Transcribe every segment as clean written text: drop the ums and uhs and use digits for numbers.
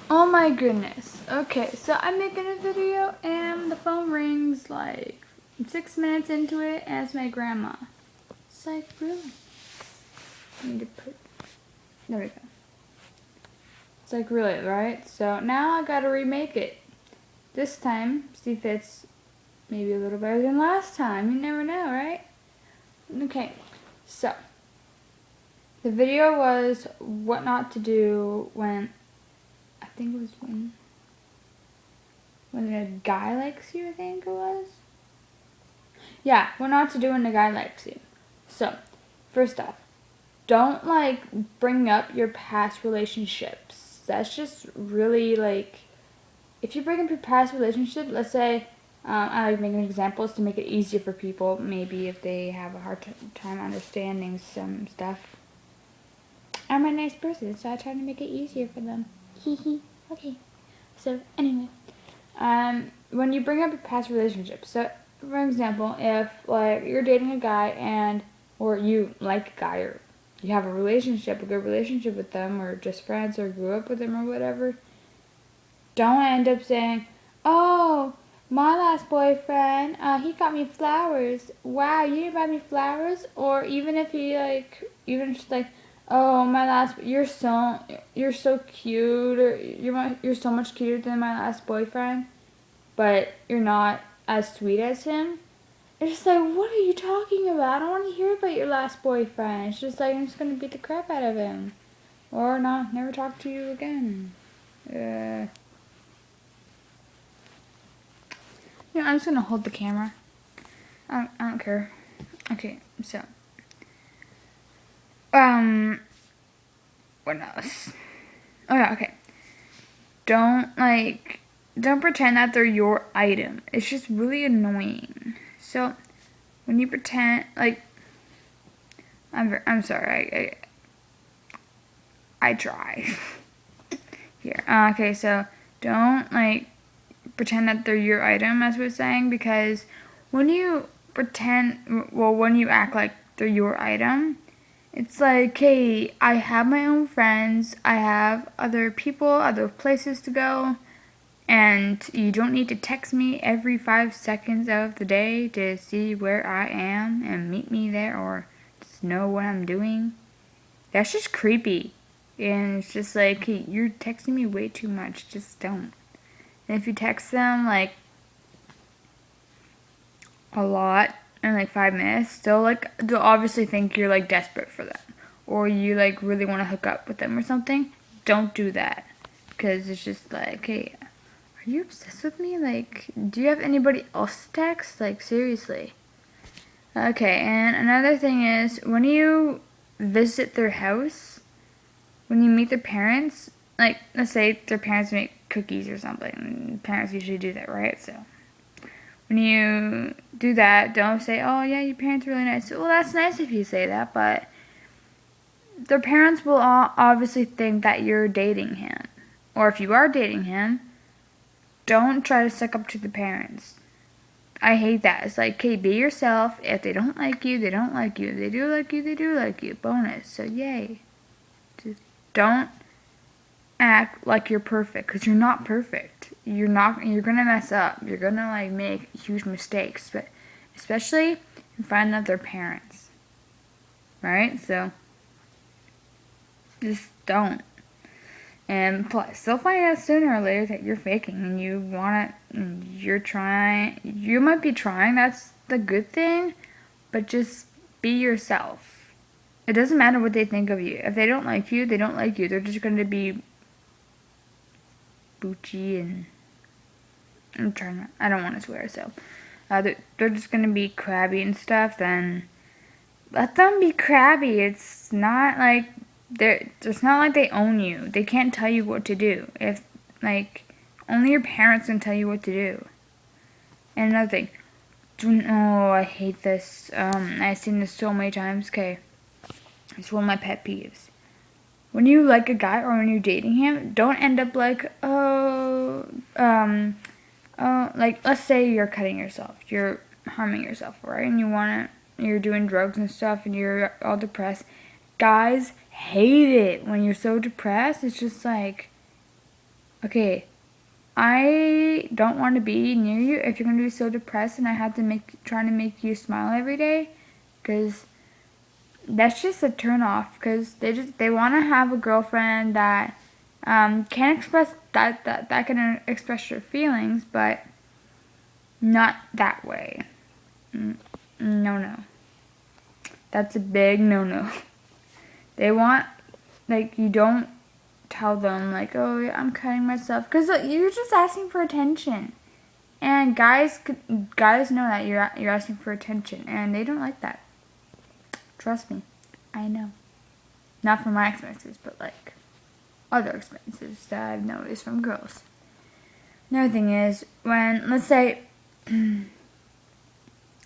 Oh my goodness. Okay, so I'm making a video and the phone rings like 6 minutes into it and it's my grandma. It's like, really? I need to put, there we go. It's like, really, right? So now I gotta remake it. This time, see if it's maybe a little better than last time. You never know, right? Okay, so the video was what not to do when, I think it was when a guy likes you, I think it was. Yeah, what not to do when a guy likes you. So, first off, don't bring up your past relationships. That's just really if you bring up your past relationship, let's say, I like making examples to make it easier for people, maybe if they have a hard time understanding some stuff. I'm a nice person, so I try to make it easier for them. Hee hee. Okay. So, anyway. When you bring up a past relationship, so for example, if you're dating a guy or you like a guy or you have a good relationship with them or just friends or grew up with them or whatever, don't end up saying, "Oh, my last boyfriend, he got me flowers. Wow, you didn't buy me flowers?" Or even if even just "Oh, you're so cute," or you're so much cuter than my last boyfriend, but you're not as sweet as him. It's just like, what are you talking about? I don't want to hear about your last boyfriend. It's just like, I'm just going to beat the crap out of him. Or not, never talk to you again. I'm just going to hold the camera. I don't care. Okay, so. What else? Oh yeah, okay. Don't pretend that they're your item. It's just really annoying. So, when you pretend, I'm sorry, I try. Here. Okay, so don't pretend that they're your item, as we're saying, because when you when you act like they're your item, it's like, hey, I have my own friends, I have other people, other places to go, and you don't need to text me every 5 seconds of the day to see where I am and meet me there or just know what I'm doing. That's just creepy. And it's just like, hey, you're texting me way too much. Just don't. And if you text them a lot in 5 minutes, they'll obviously think you're desperate for them. Or you really want to hook up with them or something. Don't do that. Because it's just like, hey, are you obsessed with me? Do you have anybody else to text? Seriously. Okay, and another thing is, when you visit their house, when you meet their parents, let's say their parents make cookies or something. Parents usually do that, right? So, when you do that, don't say, "Oh, yeah, your parents are really nice." Well, that's nice if you say that, but their parents will obviously think that you're dating him. Or if you are dating him, don't try to suck up to the parents. I hate that. It's like, okay, be yourself. If they don't like you, they don't like you. If they do like you, they do like you. Bonus. So, yay. Just don't act like you're perfect, because you're not perfect. You're gonna mess up. You're gonna make huge mistakes, but especially in front of their parents. Right? So, just don't. And plus, they'll find out sooner or later that you're faking and you want it, and you're trying. You might be trying, that's the good thing, but just be yourself. It doesn't matter what they think of you. If they don't like you, they don't like you. They're just going to be boochy and I don't want to swear, so. They're just going to be crabby and stuff, then let them be crabby. It's not it's not like they own you. They can't tell you what to do. If only your parents can tell you what to do. And another thing, oh, I hate this. I've seen this so many times. Okay, it's one of my pet peeves. When you like a guy or when you're dating him, don't end up let's say you're cutting yourself, you're harming yourself, right? And you're doing drugs and stuff, and you're all depressed. Guys hate it when you're so depressed. It's just like, okay, I don't want to be near you if you're going to be so depressed and I have to trying to make you smile every day, because that's just a turn off, because they want to have a girlfriend that can express that can express your feelings, but not that way. No. That's a big no. They want, like, you don't tell them, like, oh, I'm cutting myself, because you're just asking for attention. And guys know that you're asking for attention, and they don't like that. Trust me, I know. Not from my experiences, but like other experiences that I've noticed from girls. Another thing is when, let's say, I'm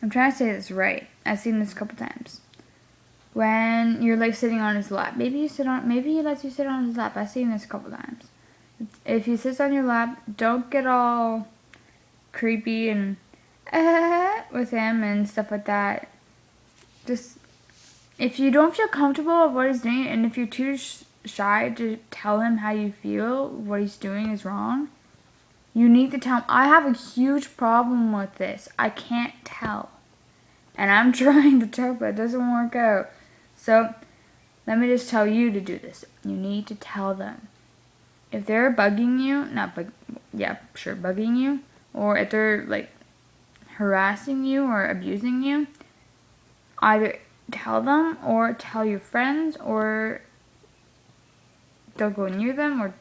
trying to say this right. I've seen this a couple times. When you're like sitting on his lap, maybe he lets you sit on his lap. I've seen this a couple times. If he sits on your lap, don't get all creepy and with him and stuff like that. Just, if you don't feel comfortable with what he's doing, and if you're too shy to tell him how you feel, what he's doing is wrong, you need to tell him. I have a huge problem with this. I can't tell. And I'm trying to tell, but it doesn't work out. So, let me just tell you to do this. You need to tell them. If they're bugging you, bugging you, or if they're like harassing you or abusing you, either tell them or tell your friends, or don't go near them, or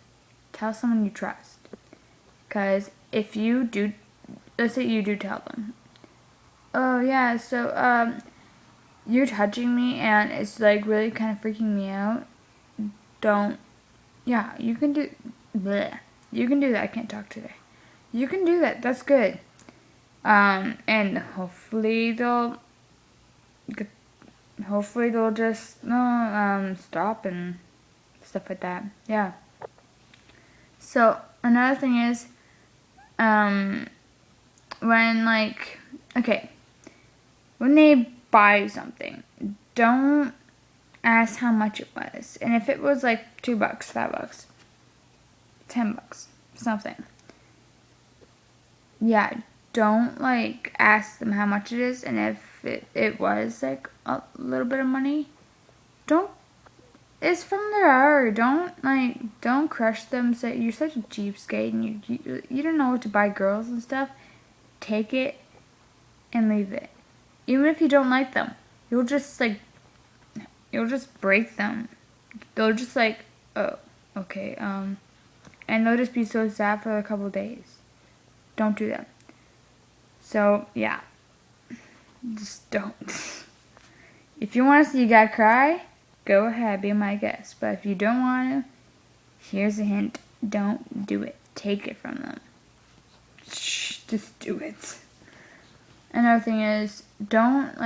tell someone you trust. Because if you do, let's say you do tell them, oh yeah, so you're touching me and it's like really kind of freaking me out. You can do, you can do that. I can't talk today. You can do that. That's good. And hopefully they'll just stop and stuff like that. Yeah. So another thing is, when when they buy something, don't ask how much it was. And if it was like $2, $5, $10, something, yeah, don't like ask them how much it is. And if it was like a little bit of money, don't, it's from their art. Don't crush them. Say you're such a cheapskate and you don't know what to buy girls and stuff. Take it and leave it. Even if you don't like them, you'll just break them. They'll just like, oh, okay, and they'll just be so sad for a couple of days. Don't do that. So yeah, just don't. If you want to see a guy cry, go ahead, be my guest. But if you don't want to, here's a hint: don't do it. Take it from them. Shh, just do it. Another thing is, don't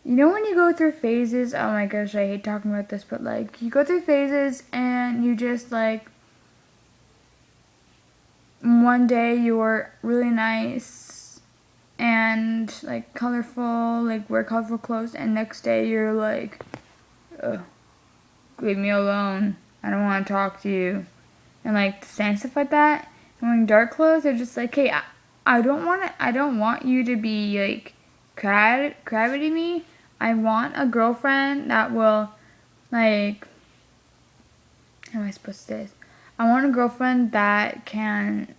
you know when you go through phases, oh my gosh, I hate talking about this, but like, you go through phases and you just like, one day you're really nice and like colorful, like wear colorful clothes, and next day you're like, ugh, leave me alone, I don't want to talk to you, and like saying stuff like that. And wearing dark clothes, they're just like, hey, I don't want you to be like crybaby me. I want a girlfriend that will, like, how am I supposed to say this? I want a girlfriend that can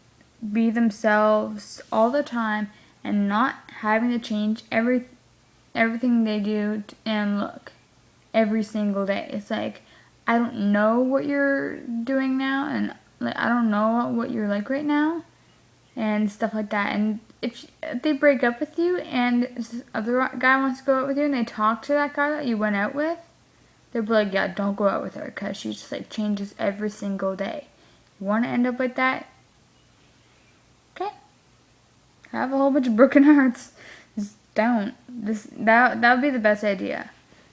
be themselves all the time and not having to change everything they do and look every single day. It's like, I don't know what you're doing now, and like, I don't know what you're like right now, and stuff like that. And if they break up with you and this other guy wants to go out with you and they talk to that guy that you went out with, they'll be like, yeah, don't go out with her because she just like changes every single day. You want to end up like that? Okay. Have a whole bunch of broken hearts. Just don't. That would be the best idea.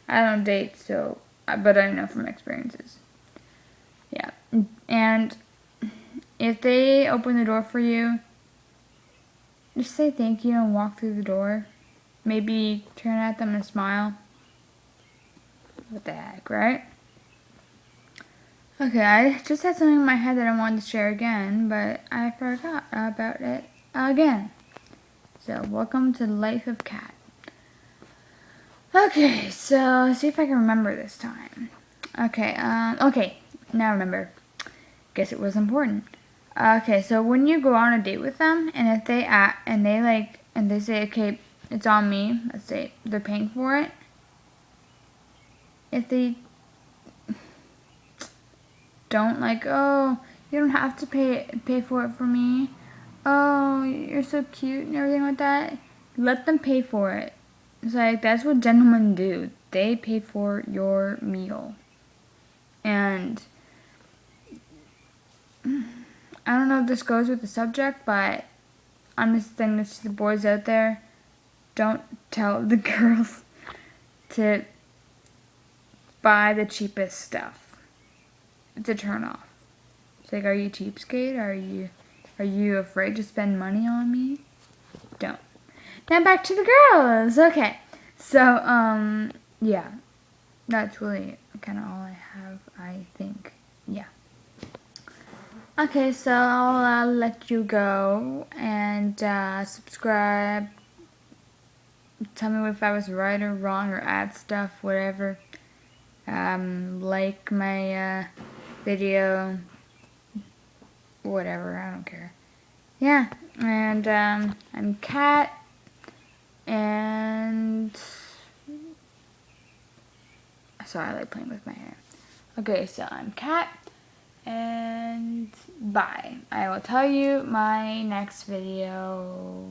I don't date, so, but I know from experiences. Yeah. And if they open the door for you, just say thank you and walk through the door. Maybe turn at them and smile. What the heck, right? Okay, I just had something in my head that I wanted to share again, but I forgot about it again. So, welcome to the life of Kat. Okay, so see if I can remember this time. Okay, now remember. Guess it was important. Okay, so when you go on a date with them, and if they and they say, okay, it's on me. Let's say they're paying for it. If they don't oh, you don't have to pay for it for me. Oh, you're so cute and everything like that. Let them pay for it. It's like that's what gentlemen do. They pay for your meal. And I don't know if this goes with the subject, but I'm just saying this to the boys out there. Don't tell the girls to buy the cheapest stuff. It's a turn off. It's like, are you cheapskate? Are you afraid to spend money on me? Don't. Now back to the girls. Okay. So, yeah. That's really kind of all I have, I think. Yeah. Okay, so I'll let you go and subscribe. Tell me if I was right or wrong or add stuff, whatever. Like my video, whatever, I don't care. Yeah, and I'm Kat, and sorry, I like playing with my hair. Okay, so I'm Kat, and bye. I will tell you my next video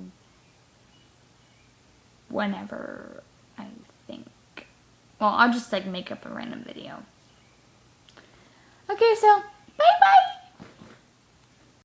whenever I think. Well, I'll just make up a random video. Okay, so bye bye.